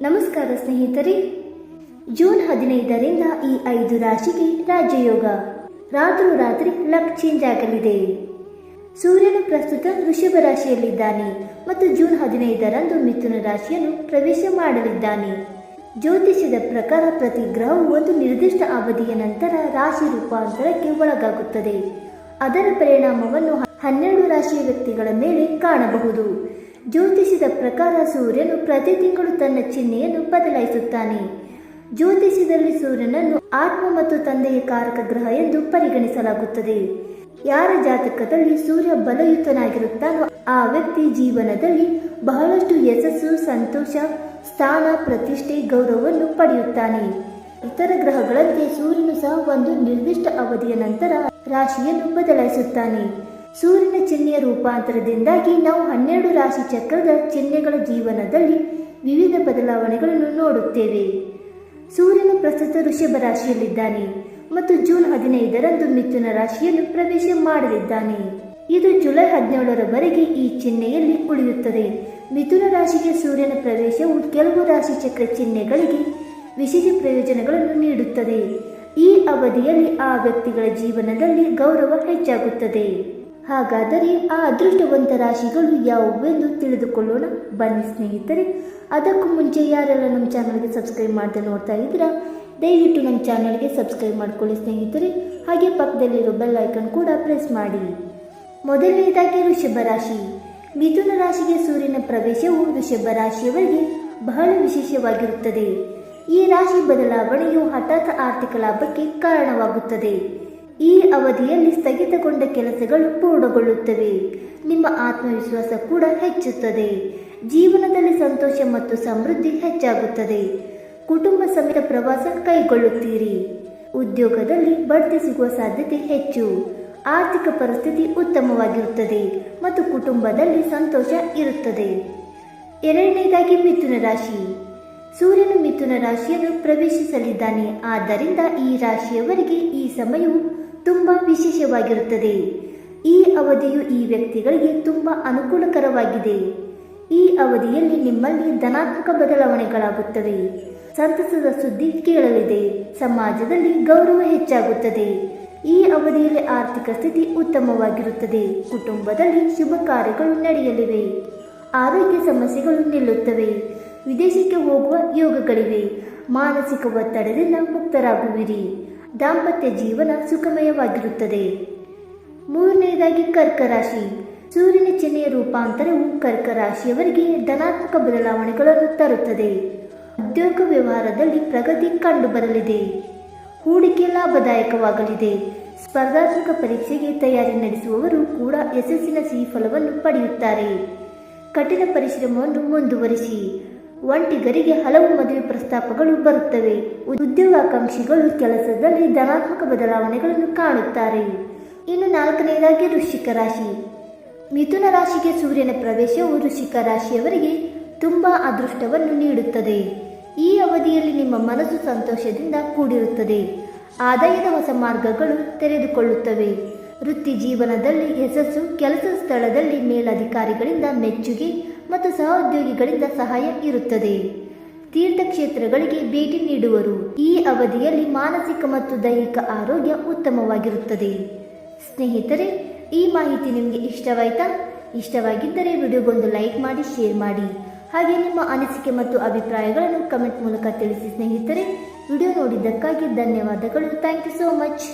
ನಮಸ್ಕಾರ ಸ್ನೇಹಿತರೆ. ಜೂನ್ 15ರಿಂದ ಈ 5 ರಾಶಿಗೆ ರಾಜಯೋಗ. ರಾತ್ರೋರಾತ್ರಿ ಲಕ್ ಚೇಂಜ್ ಆಗಲಿದೆ. ಸೂರ್ಯನು ಪ್ರಸ್ತುತ ವೃಷಭ ರಾಶಿಯಲ್ಲಿದ್ದಾನೆ ಮತ್ತು ಜೂನ್ 15ರಂದು ಮಿಥುನ ರಾಶಿಯನ್ನು ಪ್ರವೇಶ ಮಾಡಲಿದ್ದಾನೆ. ಜ್ಯೋತಿಷ್ಯದ ಪ್ರಕಾರ ಪ್ರತಿ ಗ್ರಹವು ಒಂದು ನಿರ್ದಿಷ್ಟ ಅವಧಿಯ ನಂತರ ರಾಶಿ ರೂಪಾಂತರಕ್ಕೆ ಒಳಗಾಗುತ್ತದೆ. ಅದರ ಪರಿಣಾಮವನ್ನು 12 ರಾಶಿಯ ವ್ಯಕ್ತಿಗಳ ಮೇಲೆ ಕಾಣಬಹುದು. ಜ್ಯೋತಿಷ್ಯದ ಪ್ರಕಾರ ಸೂರ್ಯನು ಪ್ರತಿ ತಿಂಗಳು ತನ್ನ ಚಿಹ್ನೆಯನ್ನು ಬದಲಾಯಿಸುತ್ತಾನೆ. ಜ್ಯೋತಿಷ್ಯದಲ್ಲಿ ಸೂರ್ಯನನ್ನು ಆತ್ಮ ಮತ್ತು ತಂದೆಯ ಕಾರಕ ಗ್ರಹ ಎಂದು ಪರಿಗಣಿಸಲಾಗುತ್ತದೆ. ಯಾರ ಜಾತಕದಲ್ಲಿ ಸೂರ್ಯ ಬಲಯುತನಾಗಿರುತ್ತಾನೋ ಆ ವ್ಯಕ್ತಿ ಜೀವನದಲ್ಲಿ ಬಹಳಷ್ಟು ಯಶಸ್ಸು, ಸಂತೋಷ, ಸ್ಥಾನ, ಪ್ರತಿಷ್ಠೆ, ಗೌರವವನ್ನು ಪಡೆಯುತ್ತಾನೆ. ಇತರ ಗ್ರಹಗಳಂತೆ ಸೂರ್ಯನು ಸಹ ಒಂದು ನಿರ್ದಿಷ್ಟ ಅವಧಿಯ ನಂತರ ರಾಶಿಯನ್ನು ಬದಲಾಯಿಸುತ್ತಾನೆ. ಸೂರ್ಯನ ಚಿಹ್ನೆಯ ರೂಪಾಂತರದಿಂದಾಗಿ ನಾವು 12 ರಾಶಿ ಚಕ್ರದ ಚಿಹ್ನೆಗಳ ಜೀವನದಲ್ಲಿ ವಿವಿಧ ಬದಲಾವಣೆಗಳನ್ನು ನೋಡುತ್ತೇವೆ. ಸೂರ್ಯನು ಪ್ರಸ್ತುತ ವೃಷಭ ರಾಶಿಯಲ್ಲಿದ್ದಾನೆ ಮತ್ತು ಜೂನ್ 15ರಂದು ಮಿಥುನ ರಾಶಿಯನ್ನು ಪ್ರವೇಶ ಮಾಡಲಿದ್ದಾನೆ. ಇದು ಜುಲೈ 17ರವರೆಗೆ ಈ ಚಿಹ್ನೆಯಲ್ಲಿ ಉಳಿಯುತ್ತದೆ. ಮಿಥುನ ರಾಶಿಗೆ ಸೂರ್ಯನ ಪ್ರವೇಶವು ಕೆಲವು ರಾಶಿ ಚಕ್ರ ಚಿಹ್ನೆಗಳಿಗೆ ವಿಶೇಷ ಪ್ರಯೋಜನಗಳನ್ನು ನೀಡುತ್ತದೆ. ಈ ಅವಧಿಯಲ್ಲಿ ಆ ವ್ಯಕ್ತಿಗಳ ಜೀವನದಲ್ಲಿ ಗೌರವ ಹೆಚ್ಚಾಗುತ್ತದೆ. ಹಾಗಾದರೆ ಆ ಅದೃಷ್ಟವಂತ ರಾಶಿಗಳು ಯಾವುವೆಂದು ತಿಳಿದುಕೊಳ್ಳೋಣ ಬನ್ನಿ ಸ್ನೇಹಿತರೆ. ಅದಕ್ಕೂ ಮುಂಚೆ ಯಾರೆಲ್ಲ ನಮ್ಮ ಚಾನಲ್ಗೆ ಸಬ್ಸ್ಕ್ರೈಬ್ ಮಾಡದೆ ನೋಡ್ತಾ ಇದ್ದೀರಾ, ದಯವಿಟ್ಟು ನಮ್ಮ ಚಾನಲ್ಗೆ ಸಬ್ಸ್ಕ್ರೈಬ್ ಮಾಡ್ಕೊಳ್ಳಿ ಸ್ನೇಹಿತರೆ. ಹಾಗೆ ಪಕ್ಕದಲ್ಲಿರೋ ಬೆಲ್ ಐಕನ್ ಕೂಡ ಪ್ರೆಸ್ ಮಾಡಿ. ಮೊದಲನೇದಾಗಿ ವೃಷಭ ರಾಶಿ. ಮಿಥುನ ರಾಶಿಗೆ ಸೂರ್ಯನ ಪ್ರವೇಶವು ವೃಷಭ ರಾಶಿಯವರಿಗೆ ಬಹಳ ವಿಶೇಷವಾಗಿರುತ್ತದೆ. ಈ ರಾಶಿ ಬದಲಾವಣೆಯು ಹಠಾತ್ ಆರ್ಥಿಕ ಲಾಭಕ್ಕೆ ಕಾರಣವಾಗುತ್ತದೆ. ಈ ಅವಧಿಯಲ್ಲಿ ಸ್ಥಗಿತಗೊಂಡ ಕೆಲಸಗಳು ಪೂರ್ಣಗೊಳ್ಳುತ್ತವೆ. ನಿಮ್ಮ ಆತ್ಮವಿಶ್ವಾಸ ಕೂಡ ಹೆಚ್ಚುತ್ತದೆ. ಜೀವನದಲ್ಲಿ ಸಂತೋಷ ಮತ್ತು ಸಮೃದ್ಧಿ ಹೆಚ್ಚಾಗುತ್ತದೆ. ಕುಟುಂಬ ಸಮೇತ ಪ್ರವಾಸ ಕೈಗೊಳ್ಳುತ್ತೀರಿ. ಉದ್ಯೋಗದಲ್ಲಿ ಬಡ್ತಿ ಸಿಗುವ ಸಾಧ್ಯತೆ ಹೆಚ್ಚು. ಆರ್ಥಿಕ ಪರಿಸ್ಥಿತಿ ಉತ್ತಮವಾಗಿರುತ್ತದೆ ಮತ್ತು ಕುಟುಂಬದಲ್ಲಿ ಸಂತೋಷ ಇರುತ್ತದೆ. ಎರಡನೇದಾಗಿ ಮಿಥುನ ರಾಶಿ. ಸೂರ್ಯನು ಮಿಥುನ ರಾಶಿಯನ್ನು ಪ್ರವೇಶಿಸಲಿದ್ದಾನೆ. ಆದ್ದರಿಂದ ಈ ರಾಶಿಯವರಿಗೆ ಈ ಸಮಯವು ತುಂಬಾ ವಿಶೇಷವಾಗಿರುತ್ತದೆ. ಈ ಅವಧಿಯು ಈ ವ್ಯಕ್ತಿಗಳಿಗೆ ತುಂಬಾ ಅನುಕೂಲಕರವಾಗಿದೆ. ಈ ಅವಧಿಯಲ್ಲಿ ನಿಮ್ಮಲ್ಲಿ ಧನಾತ್ಮಕ ಬದಲಾವಣೆಗಳಾಗುತ್ತವೆ. ಸಂತಸದ ಸುದ್ದಿ ಕೇಳಲಿದೆ. ಸಮಾಜದಲ್ಲಿ ಗೌರವ ಹೆಚ್ಚಾಗುತ್ತದೆ. ಈ ಅವಧಿಯಲ್ಲಿ ಆರ್ಥಿಕ ಸ್ಥಿತಿ ಉತ್ತಮವಾಗಿರುತ್ತದೆ. ಕುಟುಂಬದಲ್ಲಿ ಶುಭ ಕಾರ್ಯಗಳು ನಡೆಯಲಿವೆ. ಆರೋಗ್ಯ ಸಮಸ್ಯೆಗಳು ನಿಲ್ಲುತ್ತವೆ. ವಿದೇಶಕ್ಕೆ ಹೋಗುವ ಯೋಗಗಳಿವೆ. ಮಾನಸಿಕ ಒತ್ತಡದಿಂದ ಮುಕ್ತರಾಗುವಿರಿ. ದಾಂಪತ್ಯ ಜೀವನ ಸುಖಮಯವಾಗಿರುತ್ತದೆ. ಮೂರನೆಯದಾಗಿ ಕರ್ಕ ರಾಶಿ. ಸೂರ್ಯನ ಚಿಹ್ನೆಯ ರೂಪಾಂತರವು ಕರ್ಕ ರಾಶಿಯವರಿಗೆ ಧನಾತ್ಮಕ ಬದಲಾವಣೆಗಳನ್ನು ತರುತ್ತದೆ. ಉದ್ಯೋಗ ವ್ಯವಹಾರದಲ್ಲಿ ಪ್ರಗತಿ ಕಂಡುಬರಲಿದೆ. ಹೂಡಿಕೆ ಲಾಭದಾಯಕವಾಗಲಿದೆ. ಸ್ಪರ್ಧಾತ್ಮಕ ಪರೀಕ್ಷೆಗೆ ತಯಾರಿ ನಡೆಸುವವರು ಕೂಡ ಯಶಸ್ಸಿನ ಸಿಹಿ ಫಲವನ್ನು ಪಡೆಯುತ್ತಾರೆ. ಕಠಿಣ ಪರಿಶ್ರಮವನ್ನು ಮುಂದುವರಿಸಿ. ಒಂಟಿಗರಿಗೆ ಹಲವು ಮದುವೆ ಪ್ರಸ್ತಾಪಗಳು ಬರುತ್ತವೆ. ಉದ್ಯೋಗಾಕಾಂಕ್ಷಿಗಳು ಕೆಲಸದಲ್ಲಿ ಧನಾತ್ಮಕ ಬದಲಾವಣೆಗಳನ್ನು ಕಾಣುತ್ತಾರೆ. ಇನ್ನು ನಾಲ್ಕನೆಯದಾಗಿ ವೃಶ್ಚಿಕ ರಾಶಿ. ಮಿಥುನ ರಾಶಿಗೆ ಸೂರ್ಯನ ಪ್ರವೇಶವು ವೃಶ್ಚಿಕ ರಾಶಿಯವರಿಗೆ ತುಂಬಾ ಅದೃಷ್ಟವನ್ನು ನೀಡುತ್ತದೆ. ಈ ಅವಧಿಯಲ್ಲಿ ನಿಮ್ಮ ಮನಸ್ಸು ಸಂತೋಷದಿಂದ ಕೂಡಿರುತ್ತದೆ. ಆದಾಯದ ಹೊಸ ಮಾರ್ಗಗಳು ತೆರೆದುಕೊಳ್ಳುತ್ತವೆ. ವೃತ್ತಿ ಜೀವನದಲ್ಲಿ ಯಶಸ್ಸು. ಕೆಲಸದ ಸ್ಥಳದಲ್ಲಿ ಮೇಲಧಿಕಾರಿಗಳಿಂದ ಮೆಚ್ಚುಗೆ ಮತ್ತು ಸಹೋದ್ಯೋಗಿಗಳಿಂದ ಸಹಾಯ ಇರುತ್ತದೆ. ತೀರ್ಥಕ್ಷೇತ್ರಗಳಿಗೆ ಭೇಟಿ ನೀಡುವರು. ಈ ಅವಧಿಯಲ್ಲಿ ಮಾನಸಿಕ ಮತ್ತು ದೈಹಿಕ ಆರೋಗ್ಯ ಉತ್ತಮವಾಗಿರುತ್ತದೆ. ಸ್ನೇಹಿತರೆ, ಈ ಮಾಹಿತಿ ನಿಮಗೆ ಇಷ್ಟವಾಯ್ತಾ? ಇಷ್ಟವಾಗಿದ್ದರೆ ವಿಡಿಯೋಗೊಂದು ಲೈಕ್ ಮಾಡಿ, ಶೇರ್ ಮಾಡಿ. ಹಾಗೆ ನಿಮ್ಮ ಅನಿಸಿಕೆ ಮತ್ತು ಅಭಿಪ್ರಾಯಗಳನ್ನು ಕಮೆಂಟ್ ಮೂಲಕ ತಿಳಿಸಿ ಸ್ನೇಹಿತರೆ. ವಿಡಿಯೋ ನೋಡಿದ್ದಕ್ಕಾಗಿ ಧನ್ಯವಾದಗಳು. Thank you so much.